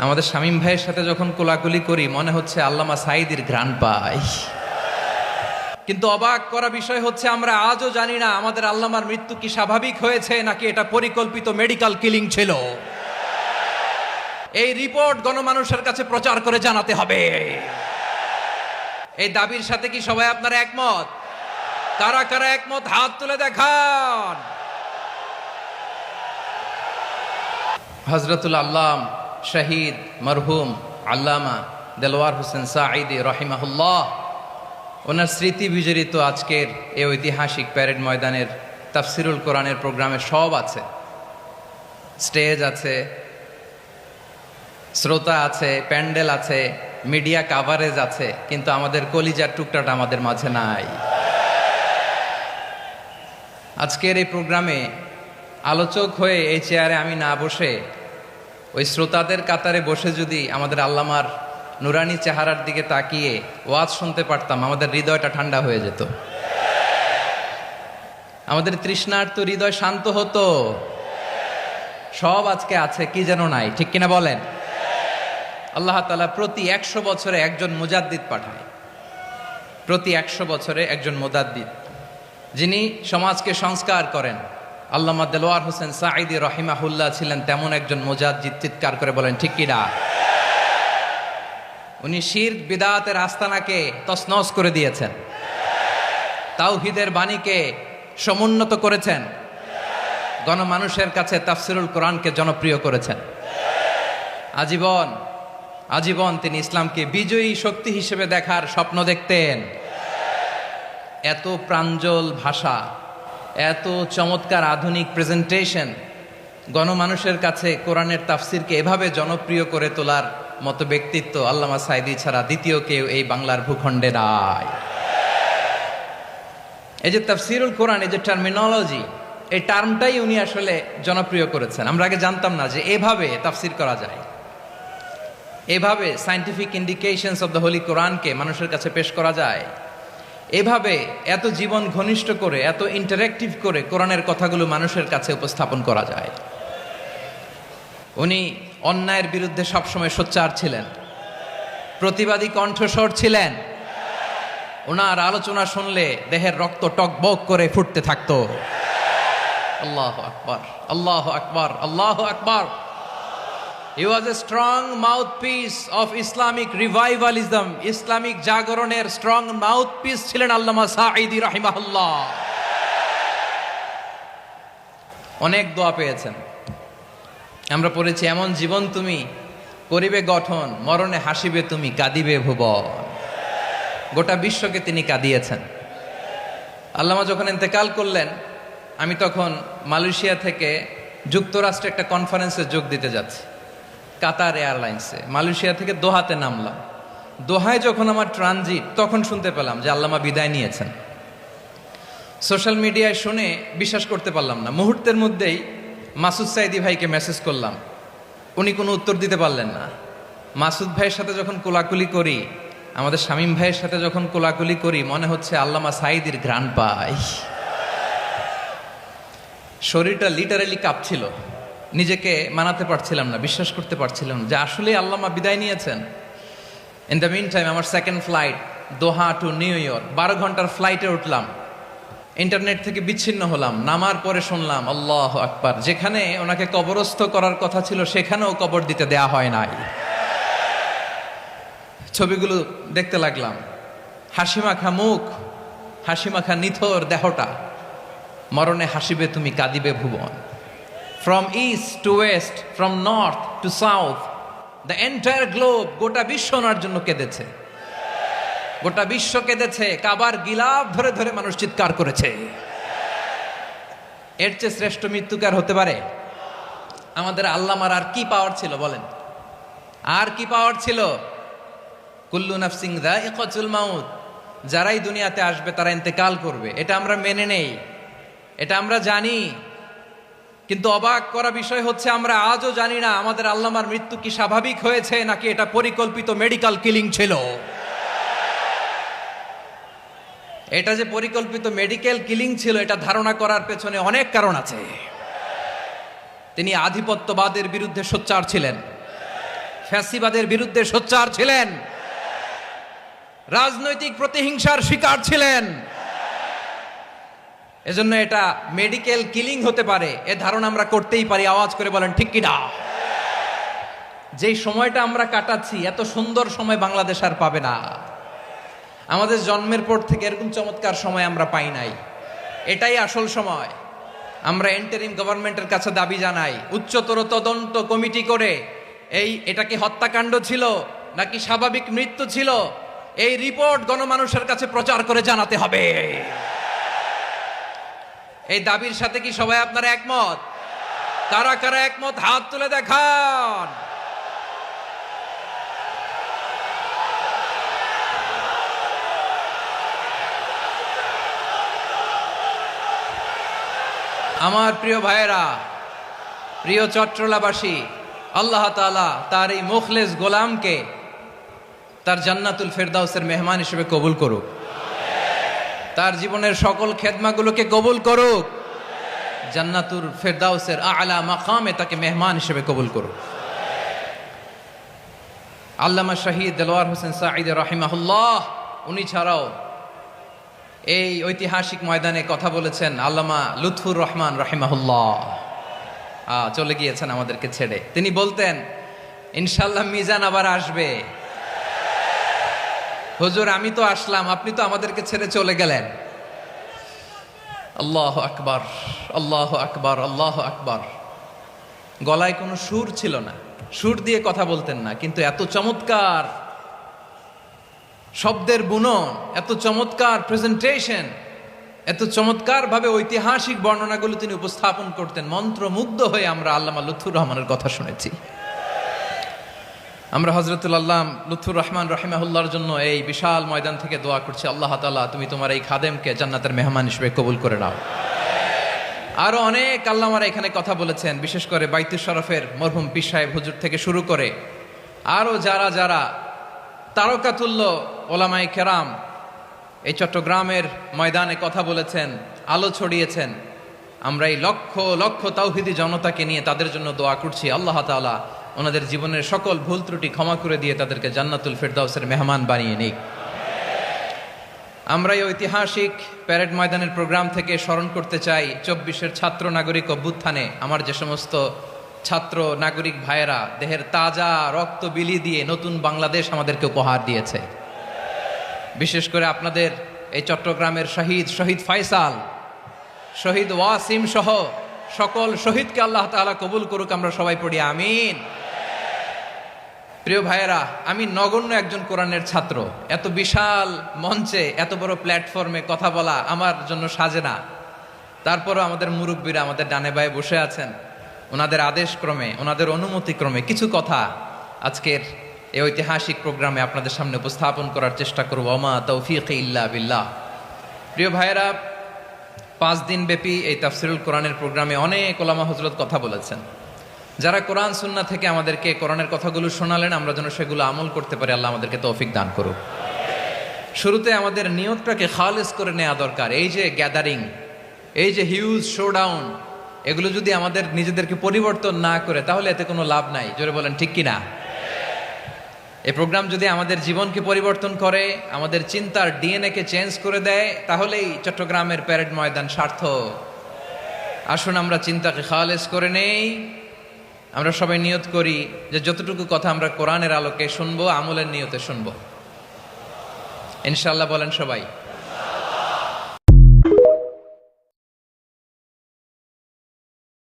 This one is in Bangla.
আমাদের শামীম ভাইয়ের সাথে যখন কোলাকুলি করি মনে হচ্ছে আল্লামা সাঈদীর ঘ্রাণ পাই। কিন্তু অবাক করা বিষয় হচ্ছে আমরা আজও জানি না আমাদের আল্লামার মৃত্যু কি স্বাভাবিক হয়েছে নাকি এটা পরিকল্পিত মেডিকেল কিলিং ছিল। এই রিপোর্ট গণমানুষের কাছে প্রচার করে জানাতে হবে। এই দাবির সাথে কি সবাই আপনারা একমত? কারা কারা একমত হাত তুলে দেখান। হযরতুল আল্লাম শহীদ মরহুম আল্লামা দেলোয়ার হোসেন সাঈদী রহিমাহুল্লাহ, ওনার স্মৃতি বিজড়িত আজকের এই ঐতিহাসিক প্যারেড ময়দানের তাফসিরুল কোরআনের প্রোগ্রামে সব আছে। স্টেজ আছে, শ্রোতা আছে, প্যান্ডেল আছে, মিডিয়া কাভারেজ আছে, কিন্তু আমাদের কলিজার টুকটাটা আমাদের মাঝে নাই। আজকের এই প্রোগ্রামে আলোচক হয়ে এই চেয়ারে আমি না বসে ওই শ্রোতাদের কাতারে বসে যদি আমাদের আল্লামার নুরানি চেহারার দিকে তাকিয়ে ওয়াজ শুনতে পারতাম, আমাদের হৃদয়টা ঠান্ডা হয়ে যেত, আমাদের তৃষ্ণার্ত হৃদয় শান্ত হতো। সব আজকে আছে, কি যেন নাই, ঠিক কিনা বলেন? আল্লাহ তাআলা প্রতি 100 বছরে একজন মুজাদ্দিদ পাঠায়, প্রতি 100 বছরে একজন মুজাদ্দিদ, যিনি সমাজকে সংস্কার করেন। আল্লামা দেলোয়ার হোসেন সাঈদী রহিমাহুল্লাহ ছিলেন তেমন একজন মুজাদ্দিদ। চিৎকার করে বলেন ঠিক কিনা? উনি শিরক বিদআতের আস্তানাকে তছনছ করে দিয়েছেন, তাওহীদের বাণীকে সমুন্নত করেছেন, গণমানুষের কাছে তাফসিরুল কোরআনকে জনপ্রিয় করেছেন। আজীবন তিনি ইসলামকে বিজয়ী শক্তি হিসেবে দেখার স্বপ্ন দেখতেন। এত প্রাঞ্জল ভাষা, এত চমৎকার আধুনিক প্রেজেন্টেশন, গণমানুষের কাছে কোরআনের তাফসিরকে এভাবে জনপ্রিয় করে তোলার মতো ব্যক্তিত্ব আল্লামা সাঈদী ছাড়া দ্বিতীয় কেউ এই বাংলার ভূখণ্ডে নাই। এই যে তাফসিরুল কোরআন, এই যে টার্মিনোলজি, এই টার্মটাই উনি আসলে জনপ্রিয় করেছেন। আমরা আগে জানতাম না যে এভাবে তাফসির করা যায়, এভাবে scientific indications of the Holi কোরআনকে মানুষের কাছে পেশ করা যায়, এভাবে এত জীবন ঘনিষ্ঠ করে, এত ইন্টারেক্টিভ করে কোরআনের কথাগুলো মানুষের কাছে উপস্থাপন করা যায়। উনি অন্যায়ের বিরুদ্ধে সবসময় সোচ্চার ছিলেন, প্রতিবাদী কণ্ঠস্বর ছিলেন। ওনার আলোচনা শুনলে দেহের রক্ত টকবক করে ফুটতে থাকতো। আল্লাহু আকবার, আল্লাহু আকবার, আল্লাহু আকবার। He was a strong mouthpiece of Islamic revivalism. Islamic জাগরণের স্ট্রং মাউথপিস ছিলেন আল্লামা সাঈদী রাহিমাহুল্লাহ। অনেক দোয়া পেয়েছেন, আমরা পড়েছি, এমন জীবন তুমি করিবে গঠন, মরণে হাসিবে তুমি, কাঁদিবে ভুবন। গোটা বিশ্বকে তিনি কাঁদিয়েছেন। আল্লামা যখন ইন্তেকাল করলেন, আমি তখন মালয়েশিয়া থেকে যুক্তরাষ্ট্রে একটা কনফারেন্সে যোগ দিতে যাচ্ছি, কাতার এয়ারলাইন্সে। মালয়েশিয়া থেকে দোহাতে নামলাম। দোহায় যখন আমার ট্রানজিট, তখন শুনতে পেলাম যে আল্লামা বিদায় নিয়েছেন। সোশ্যাল মিডিয়ায় শুনে বিশ্বাস করতে পারলাম না। মুহূর্তের মধ্যেই মাসুদ সাঈদী ভাইকে মেসেজ করলাম, উনি কোনো উত্তর দিতে পারলেন না। মাসুদ ভাইয়ের সাথে যখন কোলাকুলি করি, আমাদের শামীম ভাইয়ের সাথে যখন কোলাকুলি করি, মনে হচ্ছে আল্লামা সাঈদীর ঘ্রাণ পাই। শরীরটা লিটারালি কাঁপছিল, নিজেকে মানাতে পারছিলাম না, বিশ্বাস করতে পারছিলাম যে আসলে আল্লামা বিদায় নিয়েছেন। ইন দ্য মিন টাইম আমার সেকেন্ড ফ্লাইট দোহা টু নিউ ইয়র্ক, 12 ঘন্টার ফ্লাইটে উঠলাম, ইন্টারনেট থেকে বিচ্ছিন্ন হলাম। নামার পরে শুনলাম আল্লাহু আকবার, যেখানে ওনাকে কবরস্থ করার কথা ছিল সেখানেও কবর দিতে দেয়া হয় নাই। ছবিগুলো দেখতে লাগলাম, হাসিমাখা মুখ, হাসিমাখা নিথর দেহটা, মরণে হাসিবে তুমি, কাঁদিবে ভুবন। From east to west, from north to south, the entire globe, গোটা বিশ্ব ওনার জন্য কেঁদেছে, গোটা বিশ্ব কেঁদেছে। কাবার গিলাফ ধরে ধরে মানুষ চিৎকার করেছে। এর চেয়ে শ্রেষ্ঠ মৃত্যুকার হতে পারে? আমাদের আল্লামার আর কি পাওয়ার ছিল বলেন? আর কি পাওয়ার ছিল? কুল্লু নাফসিন যায়িকাতুল মাউত, যারাই দুনিয়াতে আসবে তারা ইন্তেকাল করবে, এটা আমরা মেনে নেই, এটা আমরা জানি। কিন্তু অবাক করা বিষয় হচ্ছে আমরা আজও জানি না আমাদের আল্লামার মৃত্যু কি স্বাভাবিক হয়েছে নাকি এটা পরিকল্পিত মেডিকেল কিলিং ছিল। এটা যে পরিকল্পিত মেডিকেল কিলিং ছিল, এটা ধারণা করার পেছনে অনেক কারণ আছে। তিনি আধিপত্যবাদের বিরুদ্ধে সোচ্চার ছিলেন, ফ্যাসিবাদের বিরুদ্ধে সোচ্চার ছিলেন, রাজনৈতিক প্রতিহিংসার শিকার ছিলেন। এজন্য এটা মেডিকেল কিলিং হতে পারে এ ধারণা আমরা করতেই পারি। আওয়াজ করে বলেন ঠিক কিনা? যেই সময়টা আমরা কাটাচ্ছি, এত সুন্দর সময় বাংলাদেশ আর পাবে না। আমাদের জন্মের পর থেকে এরকম চমৎকার সময় আমরা পাই নাই। এটাই আসল সময়। আমরা ইন্টারিম গভর্নমেন্টের কাছে দাবি জানাই, উচ্চতর তদন্ত কমিটি করে এটাকে হত্যাকাণ্ড ছিল নাকি স্বাভাবিক মৃত্যু ছিল, এই রিপোর্ট গণমানুষের কাছে প্রচার করে জানাতে হবে। এই দাবির সাথে কি সবাই আপনারা একমত? কারা কারা একমত হাত তুলে দেখান। আমার প্রিয় ভাইয়েরা, প্রিয় চট্টলাবাসী, আল্লাহ তাআলা তার এই মুখলেস গোলামকে তার জান্নাতুল ফেরদাউসের মেহমান হিসেবে কবুল করুক। তার জীবনের সকল খেদমাগুলোকে কবুল করুক। জান্নাতুল ফেরদাউসের আলা মাকামে তাকে মেহমান হিসেবে কবুল করুক। আল্লামা শহীদ দেলোয়ার হোসেন সাঈদ রাহিমাহুল্লাহ, উনি ছাড়াও এই ঐতিহাসিক ময়দানে কথা বলেছেন আল্লামা লুৎফুর রহমান রাহিমাহুল্লাহ। চলে গিয়েছেন আমাদেরকে ছেড়ে। তিনি বলতেন, ইনশাল্লাহ মিজান আবার আসবে। হুজুর আমি তো আসলাম, আপনি তো আমাদেরকে ছেড়ে চলে গেলেন। আল্লাহ আকবার, আল্লাহ আকবার, আল্লাহ আকবার। গলায় কোনো সুর ছিল না, সুর দিয়ে কথা বলতেন না, কিন্তু এত চমৎকার শব্দের বুনন, এত চমৎকার প্রেজেন্টেশন, এত চমৎকার ভাবে ঐতিহাসিক বর্ণনাগুলো তিনি উপস্থাপন করতেন। মন্ত্রমুগ্ধ হয়ে আমরা আল্লামা লুৎফুর রহমানের কথা শুনেছি। আমরা হযরতুল আল্লাম লুৎফুর রহমান রাহিমাহুল্লাহর জন্য এই বিশাল ময়দান থেকে দোয়া করছি, আল্লাহ তাআলা তুমি তোমার এই খাদেমকে জান্নাতের মেহমান হিসেবে কবুল করে নাও। আরো অনেক আল্লামারা এখানে কথা বলেছেন, বিশেষ করে বাইতুল শরফের মরহুম পীর সাহেব হুজুর থেকে শুরু করে আরো যারা যারা তারকাতুল্য ওলামায়ে কেরাম এই চট্টগ্রামের ময়দানে কথা বলেছেন, আলো ছড়িয়েছেন। আমরা এই লক্ষ লক্ষ তাওহীদি জনতাকে নিয়ে তাদের জন্য দোয়া করছি, আল্লাহ তাআলা ওনাদের জীবনের সকল ভুল ত্রুটি ক্ষমা করে দিয়ে তাদেরকে জান্নাতুল ফেরদাউসের মেহমান বানিয়ে নিক। আমরা এই ঐতিহাসিক প্যারেড ময়দানের প্রোগ্রাম থেকে স্মরণ করতে চাই 24-এর ছাত্র নাগরিক অভ্যুত্থানে আমার যে সমস্ত ছাত্র নাগরিক ভাইয়েরা দেহের তাজা রক্ত বিলি দিয়ে নতুন বাংলাদেশ আমাদেরকে উপহার দিয়েছে। বিশেষ করে আপনাদের এই চট্টগ্রামের শহীদ ফাইসাল, শহীদ ওয়াসিম সহ সকল শহীদকে আল্লাহ তাআলা কবুল করুক। আমরা সবাই পড়ি আমিন। প্রিয় ভাইয়েরা, আমি নগণ্য একজন কোরআনের ছাত্র, এত বিশাল মঞ্চে এত বড় প্ল্যাটফর্মে কথা বলা আমার জন্য সাজে না। তারপরও আমাদের মুরব্বীরা আমাদের ডানে বায়ে বসে আছেন, ওনাদের আদেশ ক্রমে, ওনাদের অনুমতি ক্রমে কিছু কথা আজকের এই ঐতিহাসিক প্রোগ্রামে আপনাদের সামনে উপস্থাপন করার চেষ্টা করব। ওমা তৌফিক ইল্লা বিল্লাহ। প্রিয় ভাইয়েরা, 5 দিন ব্যাপী এই তাফসিরুল কোরআনের প্রোগ্রামে অনেক ওলামা হযরত কথা বলেছেন। যারা কোরআন সুন্নাহ থেকে আমাদেরকে কোরআনের কথাগুলো শোনালেন, আমরা যেন সেগুলো আমল করতে পারি, আল্লাহ আমাদেরকে তৌফিক দান করুক। শুরুতে আমাদের নিয়তটাকে খালেস করে নেওয়া দরকার। এই যে গ্যাদারিং, এই যে হিউজ শোডাউন, এগুলো যদি আমাদের নিজেদেরকে পরিবর্তন না করে তাহলে এতে কোনো লাভ নাই। জোরে বলেন ঠিক কিনা? এই প্রোগ্রাম যদি আমাদের জীবনকে পরিবর্তন করে, আমাদের চিন্তার ডিএনএ কে চেঞ্জ করে দেয়, তাহলেই চট্টগ্রামের প্যারেড ময়দান সার্থক। আসুন আমরা চিন্তাকে খালেস করে নেই। আমরা সবাই নিয়ত করি যে যতটুকু কথা আমরা কোরআনের আলোকে শুনবো, আমলের নিয়তে শুনবো ইনশাআল্লাহ। বলেন সবাই।